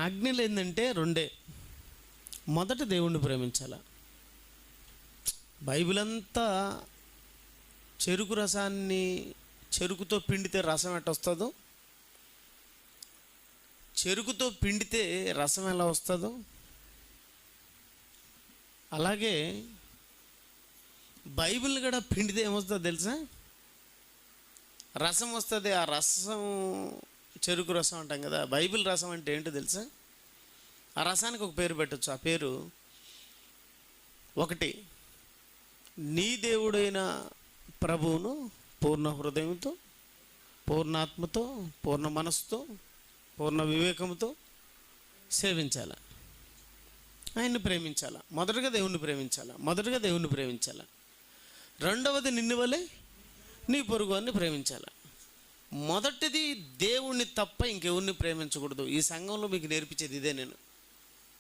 ఆజ్ఞలు ఏంటంటే రెండే. మొదట దేవుణ్ణి ప్రేమించాల. బైబిల్ అంతా చెరుకు రసాన్ని చెరుకుతో పిండితే రసం ఎట్ట వస్తుందో, చెరుకుతో పిండితే రసం ఎలా వస్తుందో, అలాగే బైబిల్ కూడా పిండితే ఏమొస్తుందో తెలుసా? రసం వస్తుంది. ఆ రసం చెరుకు రసం అంటాం కదా, బైబిల్ రసం అంటే ఏంటో తెలుసా? ఆ రసానికి ఒక పేరు పెట్టచ్చు. ఆ పేరు ఒకటి, నీ దేవుడైన ప్రభువును పూర్ణ హృదయంతో, పూర్ణాత్మతో, పూర్ణ మనస్సుతో, పూర్ణ వివేకంతో సేవించాల. ఆయన్ని ప్రేమించాల. మొదటగా దేవుణ్ణి ప్రేమించాల. రెండవది నిన్ను వలె నీ పొరుగు అని ప్రేమించాల. మొదటిది దేవుణ్ణి తప్ప ఇంకెవరిని ప్రేమించకూడదు. ఈ సంఘంలో మీకు నేర్పించేది ఇదే నేను.